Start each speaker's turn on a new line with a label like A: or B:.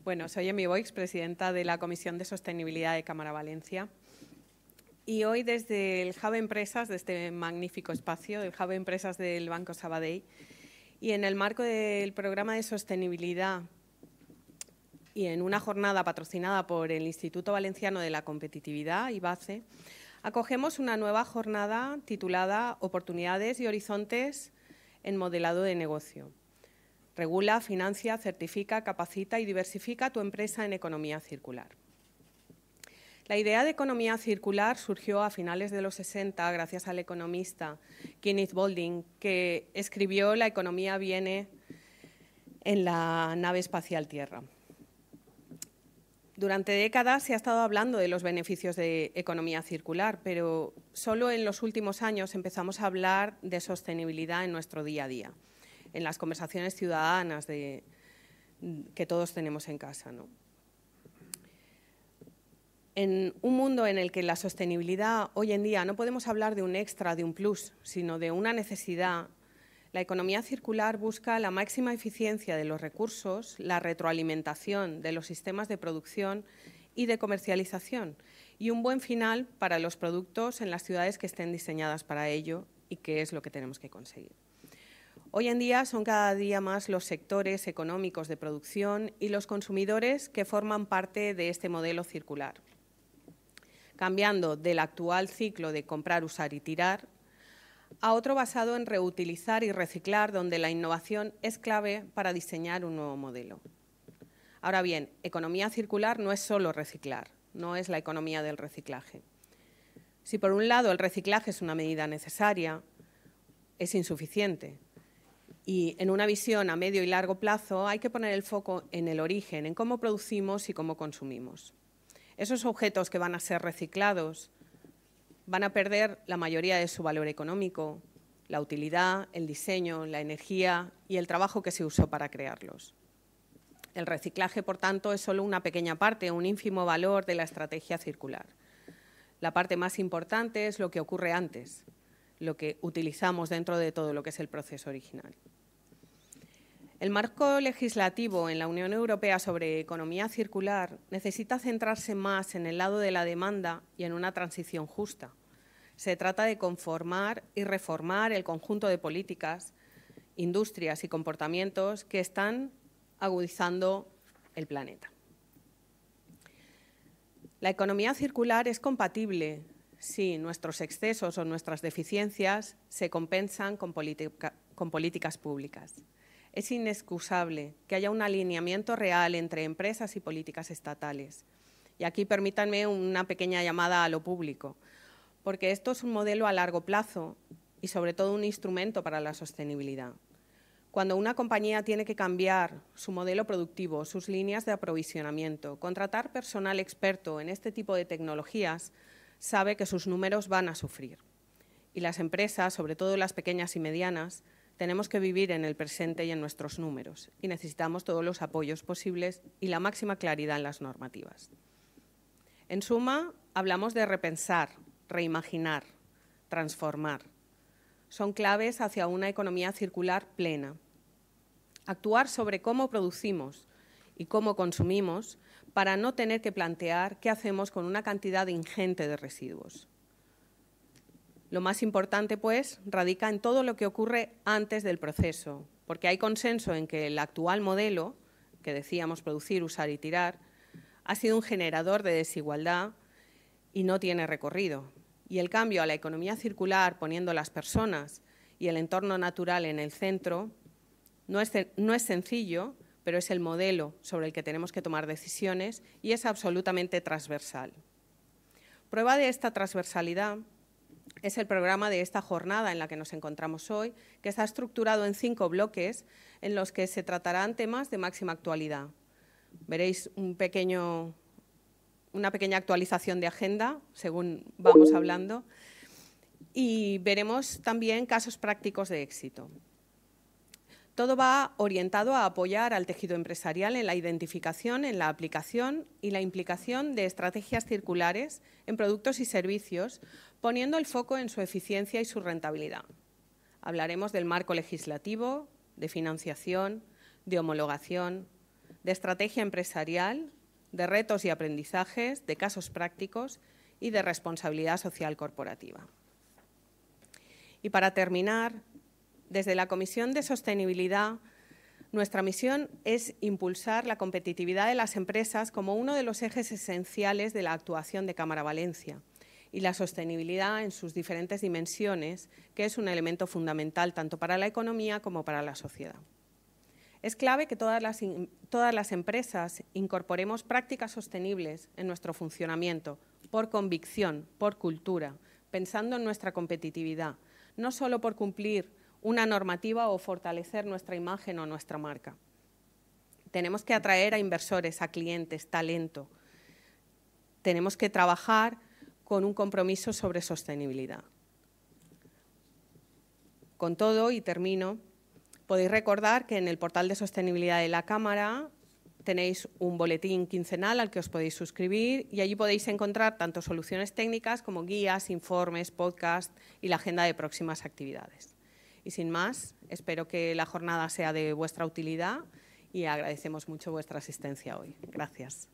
A: Bueno, soy Emi Boix, presidenta de la Comisión de Sostenibilidad de Cámara Valencia. Y hoy desde el Hub Empresas, de este magnífico espacio, el Hub Empresas del Banco Sabadell, y en el marco del programa de sostenibilidad y en una jornada patrocinada por el Instituto Valenciano de la Competitividad, IVACE, acogemos una nueva jornada titulada Oportunidades y Horizontes en Modelado de Negocio. Regula, financia, certifica, capacita y diversifica tu empresa en economía circular. La idea de economía circular surgió a finales de los 60 gracias al economista Kenneth Boulding, que escribió La economía viene en la nave espacial Tierra. Durante décadas se ha estado hablando de los beneficios de economía circular, pero solo en los últimos años empezamos a hablar de sostenibilidad en nuestro día a día, en las conversaciones ciudadanas que todos tenemos en casa, ¿no? En un mundo en el que la sostenibilidad hoy en día no podemos hablar de un extra, de un plus, sino de una necesidad, la economía circular busca la máxima eficiencia de los recursos, la retroalimentación de los sistemas de producción y de comercialización y un buen final para los productos en las ciudades que estén diseñadas para ello y que es lo que tenemos que conseguir. Hoy en día son cada día más los sectores económicos de producción y los consumidores que forman parte de este modelo circular, cambiando del actual ciclo de comprar, usar y tirar a otro basado en reutilizar y reciclar, donde la innovación es clave para diseñar un nuevo modelo. Ahora bien, economía circular no es solo reciclar, no es la economía del reciclaje. Si por un lado el reciclaje es una medida necesaria, es insuficiente. Y en una visión a medio y largo plazo hay que poner el foco en el origen, en cómo producimos y cómo consumimos. Esos objetos que van a ser reciclados van a perder la mayoría de su valor económico, la utilidad, el diseño, la energía y el trabajo que se usó para crearlos. El reciclaje, por tanto, es solo una pequeña parte, un ínfimo valor de la estrategia circular. La parte más importante es lo que ocurre antes, lo que utilizamos dentro de todo lo que es el proceso original. El marco legislativo en la Unión Europea sobre economía circular necesita centrarse más en el lado de la demanda y en una transición justa. Se trata de conformar y reformar el conjunto de políticas, industrias y comportamientos que están agudizando el planeta. La economía circular es compatible si nuestros excesos o nuestras deficiencias se compensan con políticas públicas. Es inexcusable que haya un alineamiento real entre empresas y políticas estatales. Y aquí permítanme una pequeña llamada a lo público, porque esto es un modelo a largo plazo y sobre todo un instrumento para la sostenibilidad. Cuando una compañía tiene que cambiar su modelo productivo, sus líneas de aprovisionamiento, contratar personal experto en este tipo de tecnologías, sabe que sus números van a sufrir. Y las empresas, sobre todo las pequeñas y medianas, tenemos que vivir en el presente y en nuestros números y necesitamos todos los apoyos posibles y la máxima claridad en las normativas. En suma, hablamos de repensar, reimaginar, transformar. Son claves hacia una economía circular plena. Actuar sobre cómo producimos y cómo consumimos para no tener que plantear qué hacemos con una cantidad ingente de residuos. Lo más importante, pues, radica en todo lo que ocurre antes del proceso, porque hay consenso en que el actual modelo, que decíamos producir, usar y tirar, ha sido un generador de desigualdad y no tiene recorrido. Y el cambio a la economía circular, poniendo las personas y el entorno natural en el centro, no es sencillo, pero es el modelo sobre el que tenemos que tomar decisiones y es absolutamente transversal. Prueba de esta transversalidad es el programa de esta jornada en la que nos encontramos hoy, que está estructurado en 5 bloques en los que se tratarán temas de máxima actualidad. Veréis una pequeña actualización de agenda según vamos hablando y veremos también casos prácticos de éxito. Todo va orientado a apoyar al tejido empresarial en la identificación, en la aplicación y la implicación de estrategias circulares en productos y servicios, poniendo el foco en su eficiencia y su rentabilidad. Hablaremos del marco legislativo, de financiación, de homologación, de estrategia empresarial, de retos y aprendizajes, de casos prácticos y de responsabilidad social corporativa. Y para terminar, desde la Comisión de Sostenibilidad, nuestra misión es impulsar la competitividad de las empresas como uno de los ejes esenciales de la actuación de Cámara Valencia y la sostenibilidad en sus diferentes dimensiones, que es un elemento fundamental tanto para la economía como para la sociedad. Es clave que todas las empresas incorporemos prácticas sostenibles en nuestro funcionamiento, por convicción, por cultura, pensando en nuestra competitividad, no solo por cumplir una normativa o fortalecer nuestra imagen o nuestra marca. Tenemos que atraer a inversores, a clientes, talento. Tenemos que trabajar con un compromiso sobre sostenibilidad. Con todo, y termino, podéis recordar que en el portal de sostenibilidad de la Cámara tenéis un boletín quincenal al que os podéis suscribir y allí podéis encontrar tanto soluciones técnicas como guías, informes, podcasts y la agenda de próximas actividades. Y sin más, espero que la jornada sea de vuestra utilidad y agradecemos mucho vuestra asistencia hoy. Gracias.